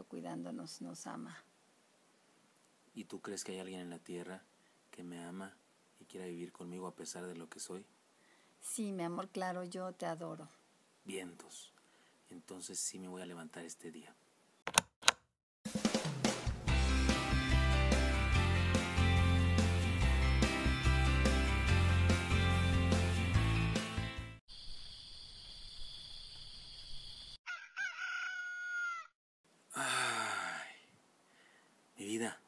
cielo cuidándonos nos ama. ¿Y tú crees que hay alguien en la tierra que me ama y quiera vivir conmigo a pesar de lo que soy? Sí, mi amor, claro, yo te adoro. Vientos. Entonces sí me voy a levantar este día. Ay, mi vida.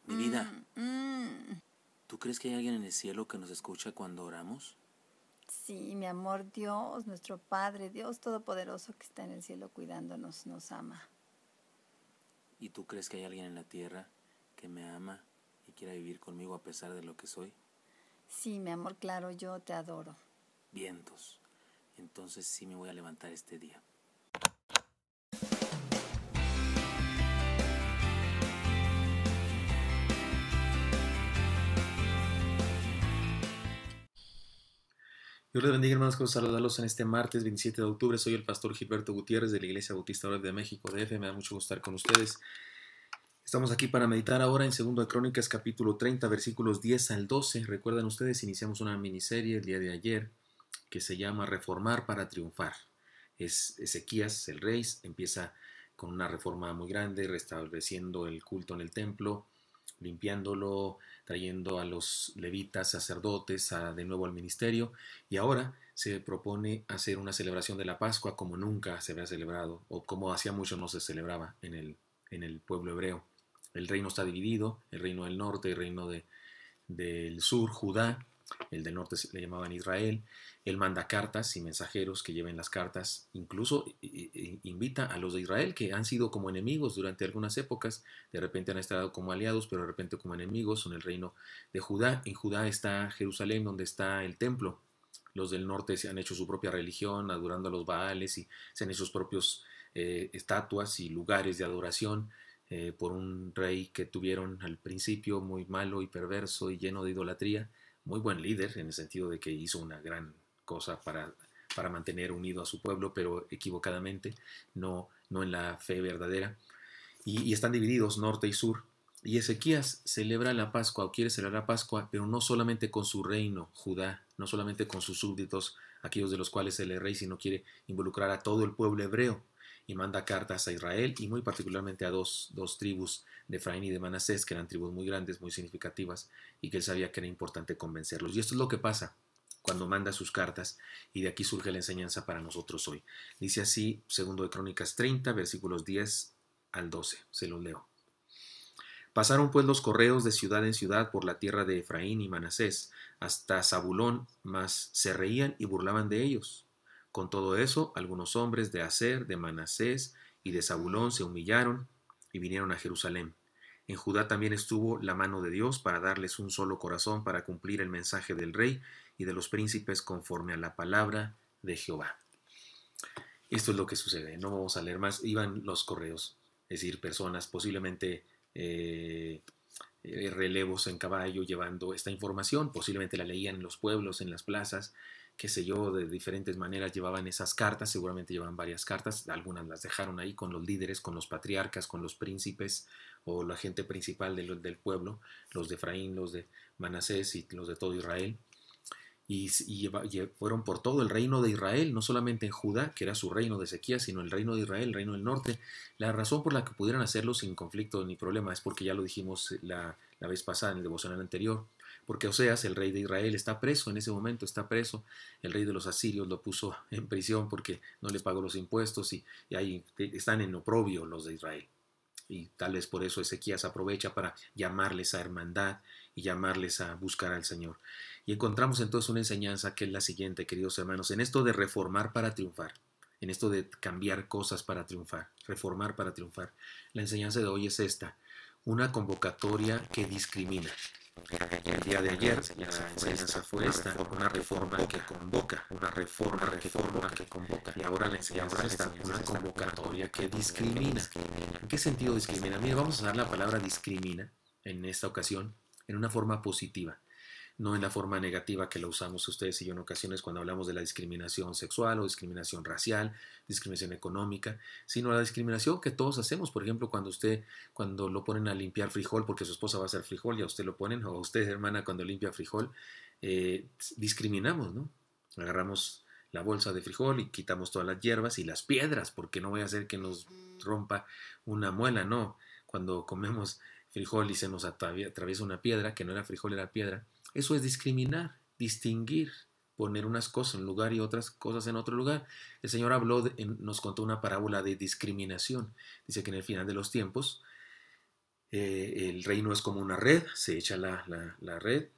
Mi vida. ¿Tú crees que hay alguien en el cielo que nos escucha cuando oramos? Sí, mi amor, Dios, nuestro Padre, Dios Todopoderoso que está en el cielo cuidándonos nos ama. ¿Y tú crees que hay alguien en la tierra que me ama y quiera vivir conmigo a pesar de lo que soy? Sí, mi amor, claro, yo te adoro. Vientos. Entonces sí me voy a levantar este día. Dios les bendiga, hermanos, quiero saludarlos en este martes 27 de octubre. Soy el pastor Gilberto Gutiérrez de la Iglesia Bautista Orar de México, DF. Me da mucho gusto estar con ustedes. Estamos aquí para meditar ahora en 2 de Crónicas, capítulo 30, versículos 10 al 12. Recuerdan ustedes, iniciamos una miniserie el día de ayer que se llama Reformar para Triunfar. Es Ezequías, el rey, empieza con una reforma muy grande, restableciendo el culto en el templo, limpiándolo, trayendo a los levitas, sacerdotes, de nuevo al ministerio, y ahora se propone hacer una celebración de la Pascua como nunca se había celebrado, o como hacía mucho no se celebraba en el pueblo hebreo. El reino está dividido, el reino del norte, el reino del sur, Judá. El del norte le llamaban Israel. Él manda cartas y mensajeros que lleven las cartas. Incluso invita a los de Israel que han sido como enemigos durante algunas épocas. De repente han estado como aliados, pero de repente como enemigos. Son el reino de Judá. En Judá está Jerusalén, donde está el templo. Los del norte se han hecho su propia religión, adorando a los Baales, y se han hecho sus propios estatuas y lugares de adoración. Por un rey que tuvieron al principio muy malo y perverso y lleno de idolatría. Muy buen líder en el sentido de que hizo una gran cosa para mantener unido a su pueblo, pero equivocadamente, no en la fe verdadera. Y están divididos norte y sur. Y Ezequías celebra la Pascua, o quiere celebrar la Pascua, pero no solamente con su reino, Judá, no solamente con sus súbditos, aquellos de los cuales él es rey, sino quiere involucrar a todo el pueblo hebreo. Y manda cartas a Israel y muy particularmente a dos tribus de Efraín y de Manasés, que eran tribus muy grandes, muy significativas, y que él sabía que era importante convencerlos. Y esto es lo que pasa cuando manda sus cartas, y de aquí surge la enseñanza para nosotros hoy. Dice así, 2 de Crónicas 30, versículos 10 al 12. Se los leo. Pasaron pues los correos de ciudad en ciudad por la tierra de Efraín y Manasés, hasta Zabulón, mas se reían y burlaban de ellos. Con todo eso, algunos hombres de Aser, de Manasés y de Zabulón se humillaron y vinieron a Jerusalén. En Judá también estuvo la mano de Dios para darles un solo corazón para cumplir el mensaje del rey y de los príncipes conforme a la palabra de Jehová. Esto es lo que sucede. No vamos a leer más. Iban los correos, es decir, personas posiblemente relevos en caballo llevando esta información. Posiblemente la leían en los pueblos, en las plazas, qué sé yo, de diferentes maneras llevaban esas cartas, seguramente llevaban varias cartas, algunas las dejaron ahí con los líderes, con los patriarcas, con los príncipes o la gente principal del pueblo, los de Efraín, los de Manasés y los de todo Israel, y fueron por todo el reino de Israel, no solamente en Judá, que era su reino de Ezequías, sino el reino de Israel, el reino del norte. La razón por la que pudieran hacerlo sin conflicto ni problema es porque ya lo dijimos la vez pasada en el devocional anterior, porque Oseas, el rey de Israel, está preso en ese momento, está preso. El rey de los asirios lo puso en prisión porque no le pagó los impuestos, y ahí están en oprobio los de Israel. Y tal vez por eso Ezequías aprovecha para llamarles a hermandad y llamarles a buscar al Señor. Y encontramos entonces una enseñanza que es la siguiente, queridos hermanos, en esto de reformar para triunfar, en esto de cambiar cosas para triunfar, reformar para triunfar. La enseñanza de hoy es esta: una convocatoria que discrimina. El día de ayer la enseñanza fue esta: una reforma que convoca, una reforma que convoca. Y ahora la enseñanza es esta: una convocatoria que discrimina. ¿En qué sentido discrimina? Mire, vamos a usar la palabra discrimina en esta ocasión en una forma positiva. no en la forma negativa que la usamos ustedes y yo en ocasiones cuando hablamos de la discriminación sexual o discriminación racial, discriminación económica, sino la discriminación que todos hacemos. Por ejemplo, cuando lo ponen a limpiar frijol porque su esposa va a hacer frijol y a usted lo ponen, o a usted, hermana, cuando limpia frijol, discriminamos, ¿no? Agarramos la bolsa de frijol y quitamos todas las hierbas y las piedras, porque no voy a hacer que nos rompa una muela, no. Cuando comemos frijol y se nos atraviesa una piedra, que no era frijol, era piedra, eso es discriminar, distinguir, poner unas cosas en un lugar y otras cosas en otro lugar. El Señor nos contó una parábola de discriminación. Dice que en el final de los tiempos el reino es como una red, se echa la red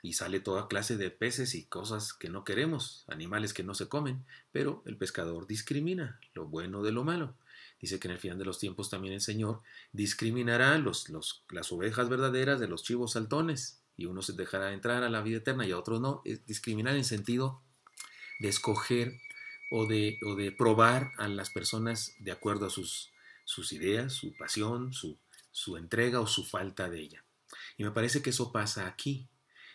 y sale toda clase de peces y cosas que no queremos, animales que no se comen, pero el pescador discrimina lo bueno de lo malo. Dice que en el final de los tiempos también el Señor discriminará las ovejas verdaderas de los chivos saltones, y unos se dejará entrar a la vida eterna y a otros no. Es discriminar en sentido de escoger o de probar a las personas de acuerdo a sus ideas, su pasión, su entrega o su falta de ella. Y me parece que eso pasa aquí.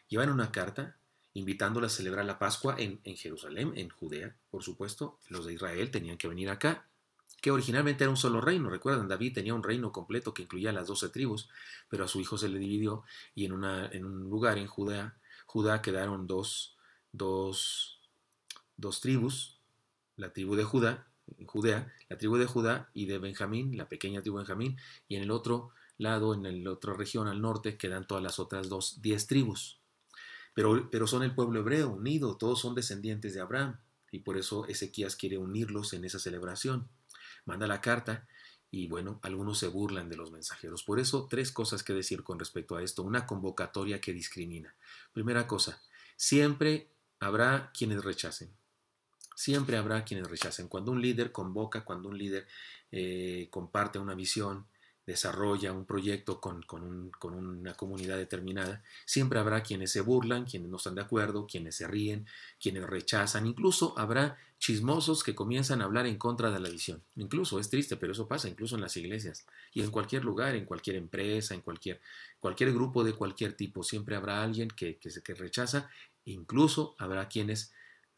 Llevan una carta invitándola a celebrar la Pascua en Jerusalén, en Judea, por supuesto. Los de Israel tenían que venir acá, que originalmente era un solo reino. Recuerdan, David tenía un reino completo que incluía las 12 tribus, pero a su hijo se le dividió y en un lugar en Judá quedaron dos tribus, la tribu de Judá, en Judea, la tribu de Judá y de Benjamín, la pequeña tribu de Benjamín, y en el otro lado, en la otra región al norte, quedan todas las otras 10 tribus. Pero son el pueblo hebreo unido, todos son descendientes de Abraham, y por eso Ezequías quiere unirlos en esa celebración. Manda la carta y bueno, algunos se burlan de los mensajeros. Por eso, 3 cosas que decir con respecto a esto. Una convocatoria que discrimina. Primera cosa, siempre habrá quienes rechacen. Siempre habrá quienes rechacen. Cuando un líder convoca, cuando un líder comparte una visión, desarrolla un proyecto con una comunidad determinada, siempre habrá quienes se burlan, quienes no están de acuerdo, quienes se ríen, quienes rechazan. Incluso habrá chismosos que comienzan a hablar en contra de la visión. Incluso, es triste, pero eso pasa incluso en las iglesias y en cualquier lugar, en cualquier empresa, en cualquier grupo de cualquier tipo. Siempre habrá alguien que rechaza. Incluso habrá quienes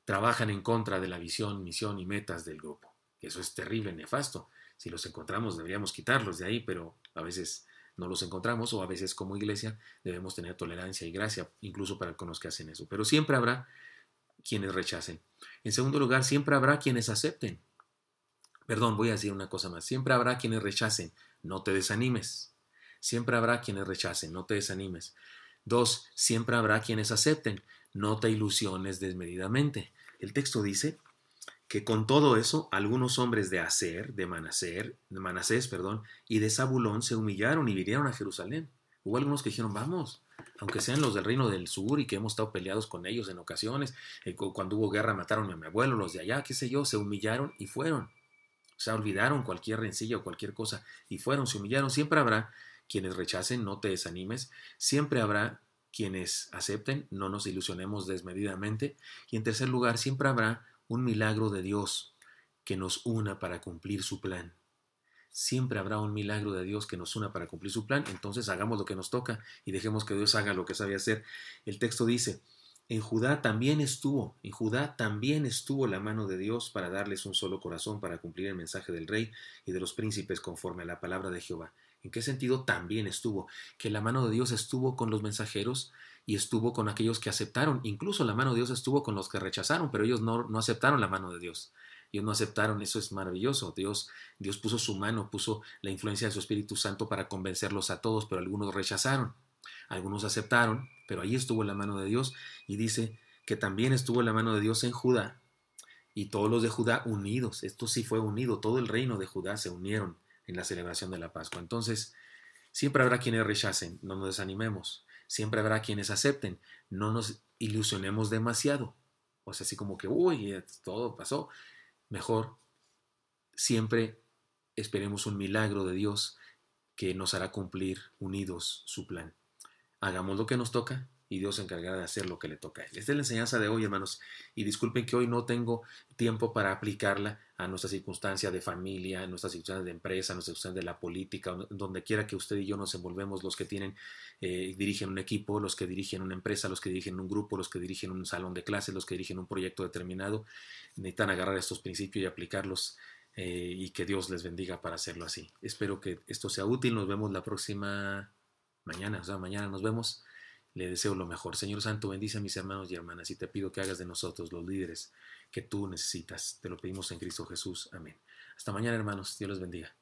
trabajan en contra de la visión, misión y metas del grupo. Eso es terrible, nefasto. Si los encontramos deberíamos quitarlos de ahí, pero a veces no los encontramos, o a veces como iglesia debemos tener tolerancia y gracia, incluso para con los que hacen eso. Pero siempre habrá quienes rechacen. En segundo lugar, siempre habrá quienes acepten. Perdón, voy a decir una cosa más. Siempre habrá quienes rechacen. No te desanimes. Siempre habrá quienes rechacen. No te desanimes. 2, siempre habrá quienes acepten. No te ilusiones desmedidamente. El texto dice que con todo eso, algunos hombres de Aser, de Manasés, y de Zabulón se humillaron y vinieron a Jerusalén. Hubo algunos que dijeron, vamos, aunque sean los del reino del sur y que hemos estado peleados con ellos en ocasiones, cuando hubo guerra mataron a mi abuelo, los de allá, qué sé yo, se humillaron y fueron. O sea, olvidaron cualquier rencilla o cualquier cosa y fueron, se humillaron. Siempre habrá quienes rechacen, no te desanimes. Siempre habrá quienes acepten, no nos ilusionemos desmedidamente. Y en tercer lugar, siempre habrá un milagro de Dios que nos una para cumplir su plan. Siempre habrá un milagro de Dios que nos una para cumplir su plan. Entonces hagamos lo que nos toca y dejemos que Dios haga lo que sabe hacer. El texto dice, en Judá también estuvo la mano de Dios para darles un solo corazón para cumplir el mensaje del rey y de los príncipes conforme a la palabra de Jehová. ¿En qué sentido también estuvo? Que la mano de Dios estuvo con los mensajeros y estuvo con aquellos que aceptaron. Incluso la mano de Dios estuvo con los que rechazaron, pero ellos no aceptaron la mano de Dios. Ellos no aceptaron, eso es maravilloso. Dios puso su mano, puso la influencia de su Espíritu Santo para convencerlos a todos, pero algunos rechazaron. Algunos aceptaron, pero ahí estuvo la mano de Dios, y dice que también estuvo la mano de Dios en Judá, y todos los de Judá unidos. Esto sí fue unido, todo el reino de Judá se unieron en la celebración de la Pascua. Entonces, siempre habrá quienes rechacen, no nos desanimemos. Siempre habrá quienes acepten, no nos ilusionemos demasiado. O sea, así como que, uy, todo pasó. Mejor, siempre esperemos un milagro de Dios que nos hará cumplir unidos su plan. Hagamos lo que nos toca, y Dios se encargará de hacer lo que le toca a Él. Esta es la enseñanza de hoy, hermanos, y disculpen que hoy no tengo tiempo para aplicarla a nuestra circunstancia de familia, a nuestra circunstancia de empresa, a nuestra circunstancia de la política, donde quiera que usted y yo nos envolvemos, los que dirigen un equipo, los que dirigen una empresa, los que dirigen un grupo, los que dirigen un salón de clases, los que dirigen un proyecto determinado, necesitan agarrar estos principios y aplicarlos, y que Dios les bendiga para hacerlo así. Espero que esto sea útil. Nos vemos la próxima mañana, mañana nos vemos. Le deseo lo mejor. Señor Santo, bendice a mis hermanos y hermanas y te pido que hagas de nosotros los líderes que tú necesitas. Te lo pedimos en Cristo Jesús. Amén. Hasta mañana, hermanos. Dios les bendiga.